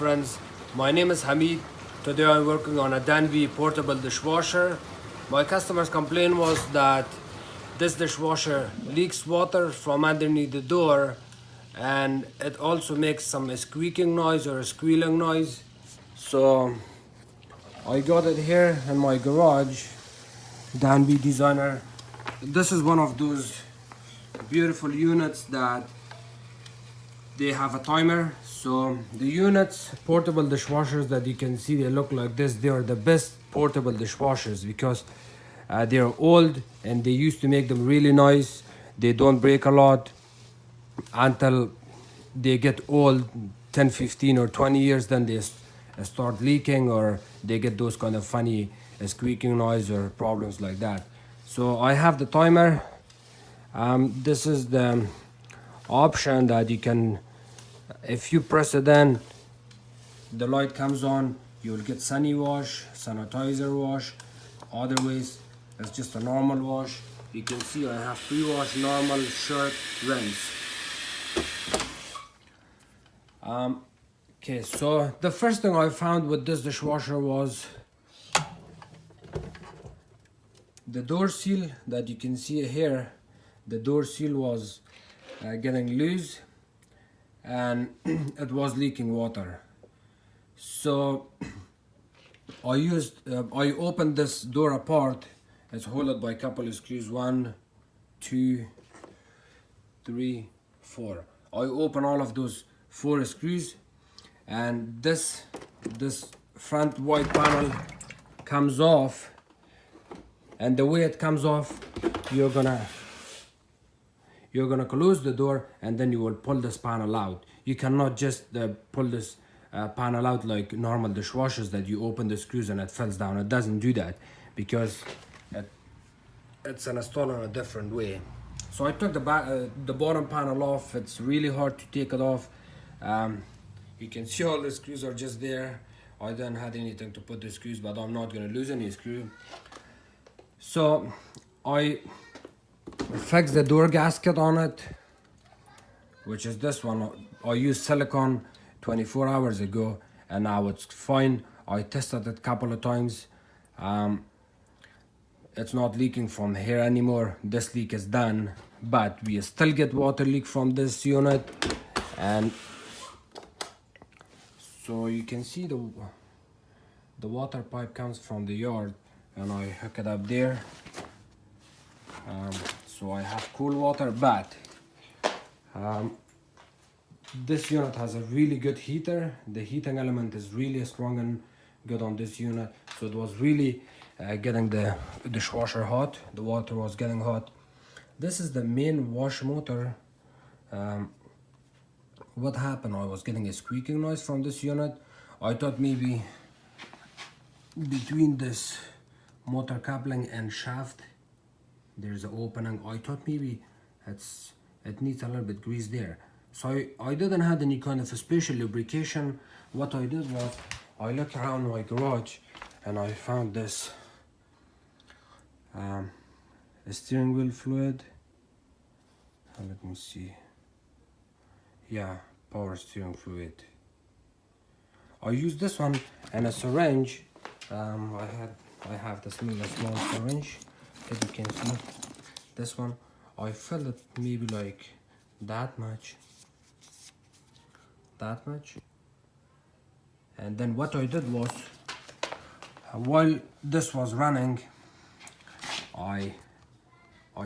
friends, my name is Hamid. Today I'm working on a Danby portable dishwasher. My customer's complaint was that this dishwasher leaks water from underneath the door, and it also makes some squeaking noise or a squealing noise. So I got it here in my garage. Danby designer. This is one of those beautiful units that they have a timer. So the units, portable dishwashers that you can see, they look like this. They are the best portable dishwashers because they are old and they used to make them really nice. They don't break a lot until they get old, 10, 15 or 20 years, then they start leaking or they get those kind of funny squeaking noise or problems like that. So I have the timer. This is the option that you can, if you press it, then the light comes on. You'll get sunny wash, sanitizer wash. Otherwise it's just a normal wash. You can see I have pre-wash, normal, shirt, rinse. Okay, so the first thing I found with this dishwasher was the door seal that you can see here. The door seal was getting loose and it was leaking water. So I opened this door apart. It's held by a couple of screws, 1, 2, 3, 4. I open all of those 4 screws, and this front white panel comes off. And the way it comes off, you're gonna close the door and then you will pull this panel out. You cannot just pull this panel out like normal dishwashers that you open the screws and it falls down. It doesn't do that because it's installed in a different way. So I took the bottom panel off. It's really hard to take it off. You can see all the screws are just there. I didn't have anything to put the screws, but I'm not going to lose any screw. So I fixed the door gasket on it, which is this one. I used silicone 24 hours ago and now it's fine. I tested it a couple of times. It's not leaking from here anymore. This leak is done, but we still get water leak from this unit. And so you can see the water pipe comes from the yard and I hook it up there. So I have cool water, but this unit has a really good heater. The heating element is really strong and good on this unit. So it was really getting the dishwasher hot. The water was getting hot. This is the main wash motor. What happened? I was getting a squeaking noise from this unit. I thought maybe between this motor coupling and shaft there's an opening. I thought maybe it needs a little bit grease there. So I didn't have any kind of a special lubrication. What I did was I looked around my garage and I found this steering wheel fluid. Let me see. Yeah, power steering fluid. I used this one and a syringe. I have this little small syringe that you can see. This one I filled it maybe like that much, and then what I did was while this was running, I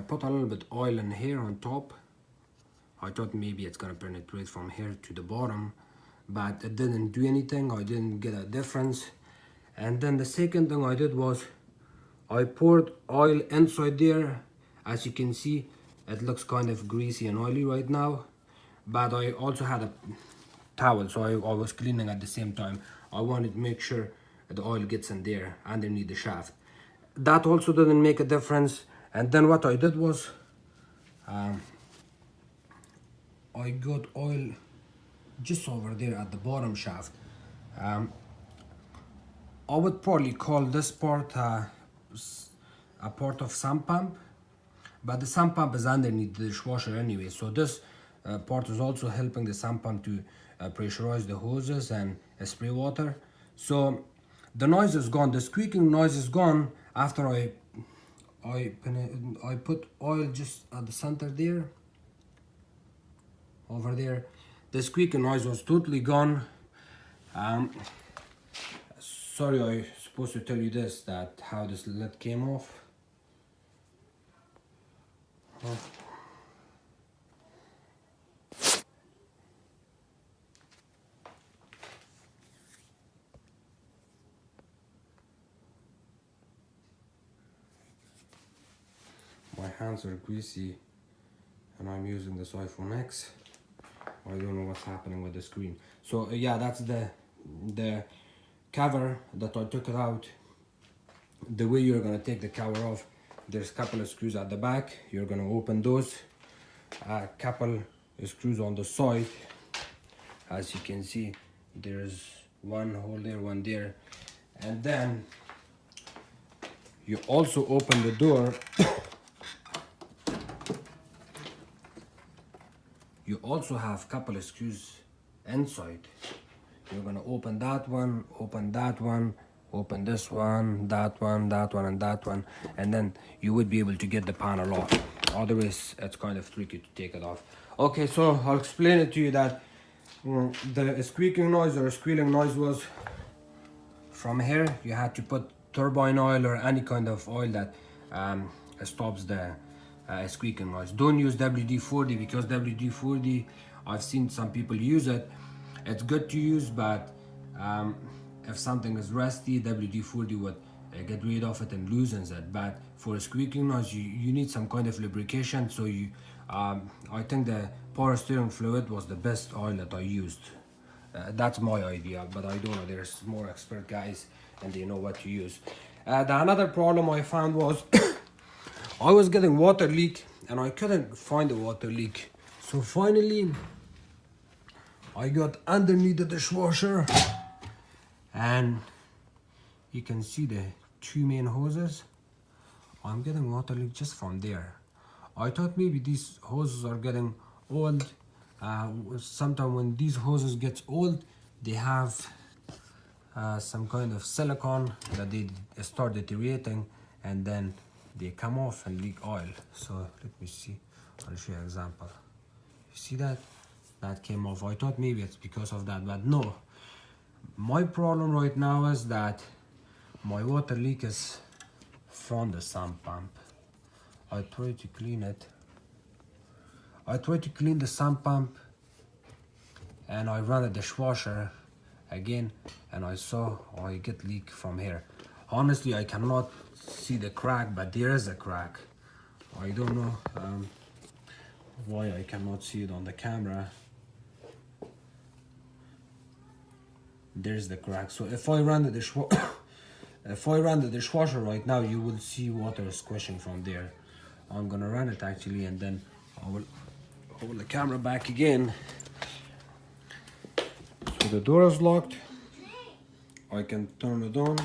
put a little bit oil in here on top. I thought maybe it's gonna penetrate from here to the bottom, but it didn't do anything. I didn't get a difference. And then the second thing I did was I poured oil inside there. As you can see, it looks kind of greasy and oily right now, but I also had a towel, so I was cleaning at the same time. I wanted to make sure the oil gets in there underneath the shaft. That also didn't make a difference. And then what I did was I got oil just over there at the bottom shaft. I would probably call this part a part of sump pump, but the sump pump is underneath the dishwasher anyway, so this part is also helping the sump pump to pressurize the hoses and spray water. So the noise is gone, the squeaking noise is gone after I put oil just at the center there, over there. The squeaking noise was totally gone. Sorry, I supposed to tell you this, that how this lid came off. My hands are greasy and I'm using this iPhone X. I don't know what's happening with the screen. So yeah, that's the cover that I took it out. The way you're gonna take the cover off, there's a couple of screws at the back. You're gonna open those. A couple of screws on the side. As you can see, there's one hole there, one there. And then you also open the door. You also have a couple of screws inside. You're gonna open that one, open that one, open this one, that one, that one, and that one, and then you would be able to get the panel off. Otherwise, it's kind of tricky to take it off. Okay, so I'll explain it to you that the squeaking noise or squealing noise was from here. You had to put turbine oil or any kind of oil that stops the squeaking noise. Don't use WD-40 because WD-40, I've seen some people use it. It's good to use, but if something is rusty, WD-40 would get rid of it and loosens it. But for a squeaking noise, you need some kind of lubrication. So I think the power steering fluid was the best oil that I used. That's my idea, but I don't know. There's more expert guys and they know what to use. The another problem I found was I was getting water leak and I couldn't find the water leak. So finally, I got underneath the dishwasher and you can see the two main hoses. I'm getting water leak just from there. I thought maybe these hoses are getting old. Sometimes when these hoses get old, they have some kind of silicone that they start deteriorating and then they come off and leak oil. So let me see, I'll show you an example. You see that? That came off. I thought maybe it's because of that, but no. My problem right now is that my water leak is from the sump pump. I try to clean it. I try to clean the sump pump and I run the dishwasher again and I saw I get leak from here. Honestly, I cannot see the crack, but there is a crack. I don't know why I cannot see it on the camera. There's the crack. So if I run the dishwasher right now, you will see water squishing from there. I'm gonna run it actually, and then I will hold the camera back again. So the door is locked. I can turn it on.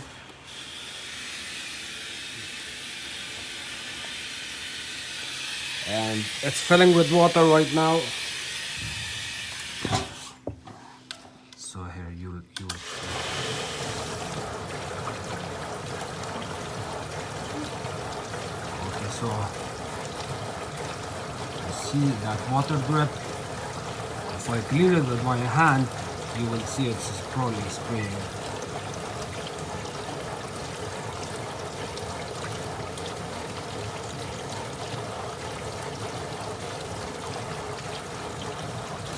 And it's filling with water right now. So here you will see. Okay, so you see that water drip. If I clean it with my hand, you will see it's probably spraying.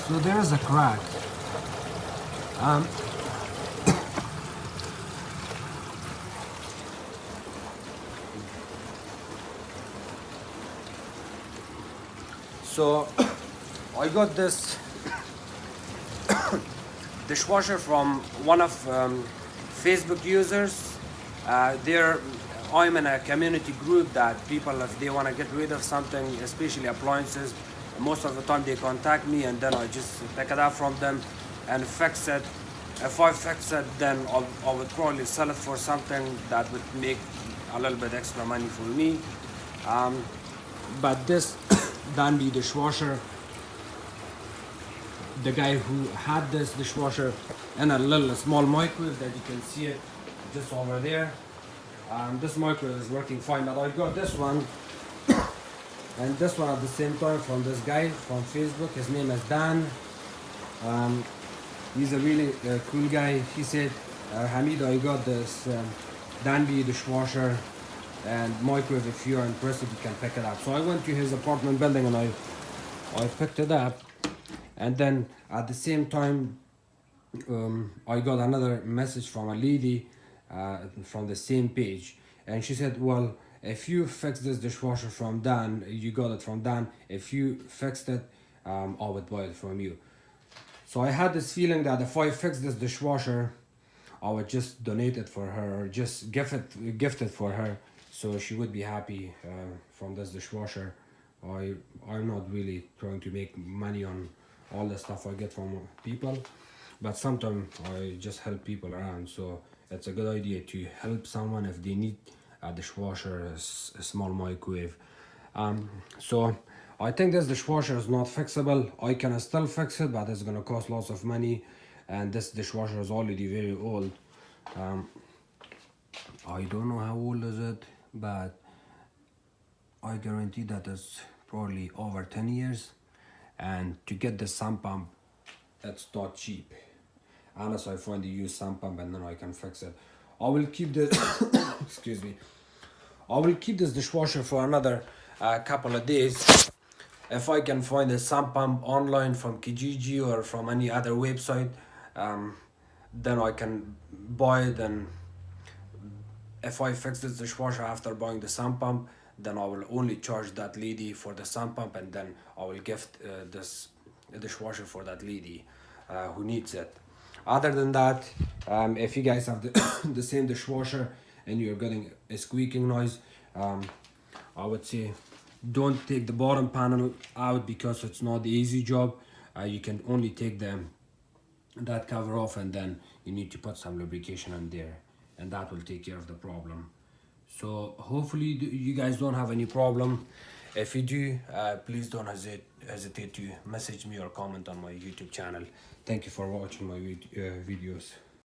So there is a crack. So I got this dishwasher from one of Facebook users. I'm in a community group that people, if they want to get rid of something, especially appliances, most of the time they contact me and then I just pick it up from them and fix it. If I fix it, then I would probably sell it for something that would make a little bit extra money for me. But this Danby dishwasher, the guy who had this dishwasher in a little small microwave that you can see it just over there. This microwave is working fine, but I got this one and this one at the same time from this guy from Facebook. His name is Dan. He's a really cool guy. He said, Hamid, I got this Danby dishwasher and microwave. If you're interested, you can pick it up. So I went to his apartment building and I picked it up. And then at the same time, I got another message from a lady from the same page, and she said, well, if you fix this dishwasher from Dan, you got it from Dan, if you fixed it, I would buy it from you. So I had this feeling that if I fix this dishwasher, I would just donate it for her, or just gift it for her, so she would be happy from this dishwasher. I'm not really trying to make money on all the stuff I get from people, but sometimes I just help people around, so it's a good idea to help someone if they need a dishwasher, a small microwave. So I think this dishwasher is not fixable. I can still fix it, but it's gonna cost lots of money, and this dishwasher is already very old. I don't know how old is it, but I guarantee that it's probably over 10 years. And to get the sump pump, it's not cheap unless I find the used sump pump, and then I can fix it. I will keep this excuse me, I will keep this dishwasher for another couple of days. If I can find a sump pump online from Kijiji or from any other website, then I can buy it. And if I fix this dishwasher after buying the sump pump, then I will only charge that lady for the sump pump, and then I will gift this dishwasher for that lady who needs it. Other than that, if you guys have the same dishwasher and you're getting a squeaking noise, I would say don't take the bottom panel out, because it's not the easy job. You can only take that cover off, and then you need to put some lubrication in there, and that will take care of the problem. So hopefully you guys don't have any problem. If you do, please don't hesitate to message me or comment on my YouTube channel. Thank you for watching my videos.